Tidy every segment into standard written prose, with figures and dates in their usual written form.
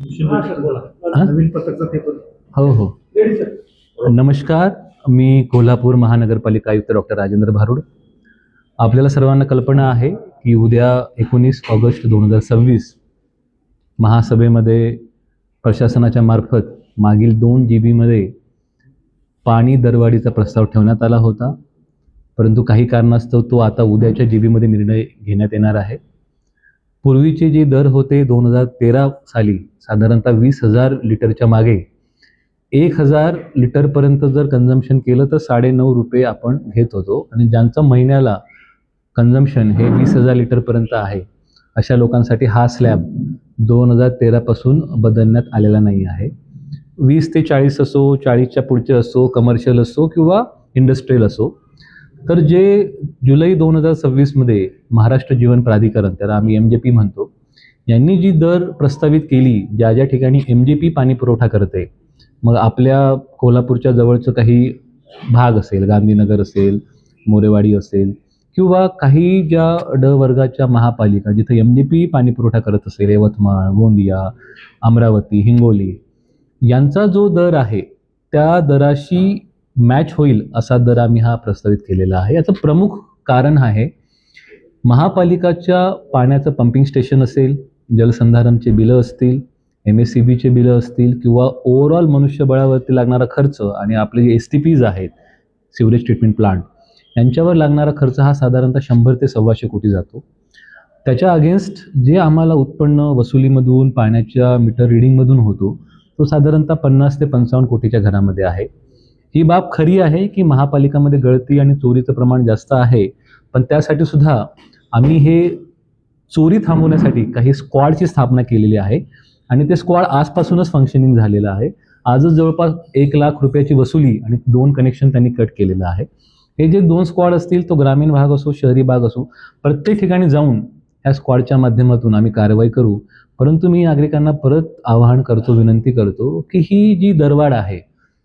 हा? नवीन पत्रकचा पेपर. हो हो. नमस्कार, मी कोल्हापूर महानगरपालिका आयुक्त डॉक्टर राजेंद्र भारुड. आपल्याला सर्वांना कल्पना आहे की उद्या 19 ऑगस्ट 2026 महासभेमध्ये प्रशासनाच्या मार्फत मागील 2 GB पाणी दरवाढीचा प्रस्ताव ठेवण्यात आला होता, परंतु काही कारणास्तव तो आता उद्याच्या GB निर्णय घेण्यात येणार आहे. पूर्वीचे जे दर होते 2013 साली साधारणतः 20,000 लिटरच्या मागे 1,000 लिटरपर्यंत जर कन्झम्पशन केलं तर 9.5 रुपये आपण घेत होतो, आणि ज्यांचं महिन्याला कन्झम्पशन हे 20,000 लिटरपर्यंत आहे अशा लोकांसाठी हा स्लॅब 2013 पासून बदलण्यात आलेला नाही आहे. 20 ते 40 असो, 40च्या पुढचे असो, कमर्शियल असो किंवा इंडस्ट्रियल असो, तर जे जुलै 2026 महाराष्ट्र जीवन प्राधिकरण, त्याला आम्ही MJP म्हणतो, यांनी जी दर प्रस्तावित केली, ज्या ज्या ठिकाणी MJP पाणी पुरवठा करते, मग आपल्या कोल्हापूरच्या जवळचं काही भाग असेल, गांधीनगर असेल, मोरेवाडी असेल, किंवा काही ज्या ड वर्गाच्या महापालिका जिथे MJP पाणी पुरवठा करत असेल, यवतमाळ, गोंदिया, अमरावती, हिंगोली, यांचा जो दर आहे त्या दराशी मॅच होईल असा दर आम्ही हा प्रस्तावित केलेला आहे. याचं प्रमुख कारण आहे, महापालिकाच्या पाण्याचं पंपिंग स्टेशन असेल, जलसंधारणचे बिलं असतील, MSCBचे बिलं असतील, किंवा ओव्हरऑल मनुष्यबळावरती लागणारा खर्च आणि आपले जे STPs आहेत, सिवरेज ट्रीटमेंट प्लांट, यांच्यावर लागणारा खर्च हा साधारणतः 100 ते 125 कोटी जातो. त्याच्या अगेन्स्ट जे आम्हाला उत्पन्न वसुलीमधून, पाण्याच्या मीटर रिडिंगमधून होतो, तो साधारणतः 50 ते 55 कोटीच्या घरामध्ये आहे. ही बाब खरी आहे की महापालिकामध्ये गळती आणि चोरीचं प्रमाण जास्त आहे, पण त्यासाठी सुद्धा आम्ही हे चोरी थांबवण्यासाठी काही स्क्वॉडची स्थापना केलेली आहे, आणि ते स्क्वॉड आजपासूनच फंक्शनिंग झालेलं आहे. आजच जवळपास 1 लाख रुपयाची वसुली आणि 2 कनेक्शन त्यांनी कट केलेलं आहे. हे जे 2 स्क्वॉड असतील, तो ग्रामीण भाग असो, शहरी भाग असो, प्रत्येक ठिकाणी जाऊन ह्या स्क्वॉडच्या माध्यमातून आम्ही कारवाई करू. परंतु मी नागरिकांना परत आवाहन करतो, विनंती करतो की ही जी दरवाढ आहे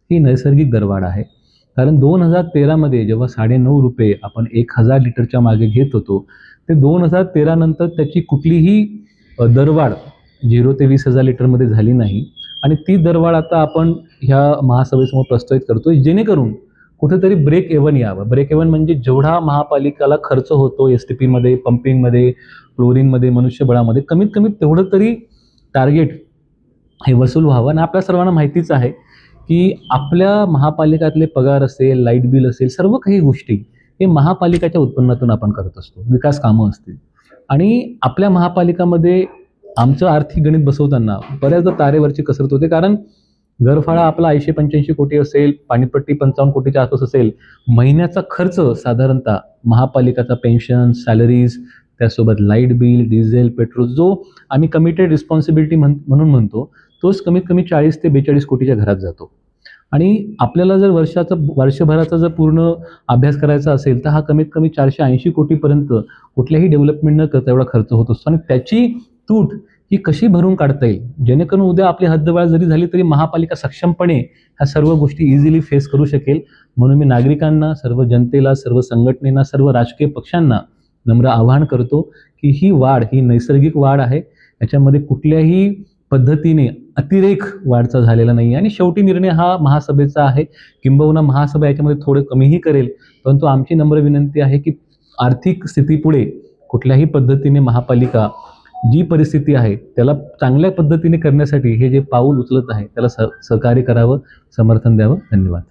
ही नैसर्गिक दरवाढ आहे. कारण 2013 जेव्हा 9.5 रुपये आपण 1,000 लिटरच्या मागे घेत होतो, ते 2013 नंतर त्याची कुठलीही दरवाढ 0 ते 20,000 लिटरमध्ये झाली नाही, आणि ती दरवाढ आता आपण ह्या महासभेसमोर प्रस्तावित करतोय, जेणेकरून कुठेतरी ब्रेक इव्हन यावं. ब्रेक इव्हन म्हणजे जेवढा महापालिकाला खर्च होतो STPमध्ये, पंपिंगमध्ये, क्लोरिनमध्ये, मनुष्यबळामध्ये, कमीत कमी तेवढं तरी टार्गेट हे वसूल व्हावं. आणि आपल्या सर्वांना माहितीच आहे की आपल्या महापालिकातले पगार असेल, लाईट बिल असेल, सर्व काही गोष्टी हे महापालिकाच्या उत्पन्नातून आपण करत असतो, विकास कामं असतील. आणि आपल्या महापालिकामध्ये आमचं आर्थिक गणित बसवताना बऱ्याचदा तारेवरची कसरत होते, कारण घरफाळा आपला 80-85 कोटी असेल, पाणीपट्टी 55 कोटीच्या आसपास असेल. महिन्याचा खर्च साधारणतः महापालिकाचा पेन्शन, सॅलरीज, त्यासोबत लाईट बिल, डिझेल, पेट्रोल, जो आम्ही कमिटेड रिस्पॉन्सिबिलिटी म्हणून म्हणतो, तोच कमीत कमी 40 ते 42 कोटीच्या घरात जातो. आणि आपल्याला जर वर्षभराचा जर पूर्ण अभ्यास करायचा असेल, तर हा कमीत कमी 480 कोटीपर्यंत कुठल्याही डेव्हलपमेंट न करता एवढा खर्च होत असतो. आणि त्याची तूट ही कशी भरून काढता येईल, जेणेकरून उद्या आपली हद्दवाढ जरी झाली तरी महापालिका सक्षमपणे ह्या सर्व गोष्टी इझिली फेस करू शकेल. म्हणून मी नागरिकांना, सर्व जनतेला, सर्व संघटनेला, सर्व राजकीय पक्षांना नम्र आवाहन करतो की ही वाढ ही नैसर्गिक वाढ आहे. याच्यामध्ये कुठल्याही पद्धतीने अतिरेक वाढचा झालेला नाही. आणि शेवटी निर्णय हा महासभेचा आहे, किंबहुना महासभा याच्यामध्ये थोडं कमीही करेल, परंतु आमची नम्र विनंती आहे की आर्थिक स्थितीपुढे कुठल्याही पद्धतीने महापालिका जी परिस्थिती आहे त्याला चांगल्या पद्धतीने करण्यासाठी हे जे पाऊल उचलत आहे त्याला सहकार्य करावं, समर्थन द्यावं. धन्यवाद.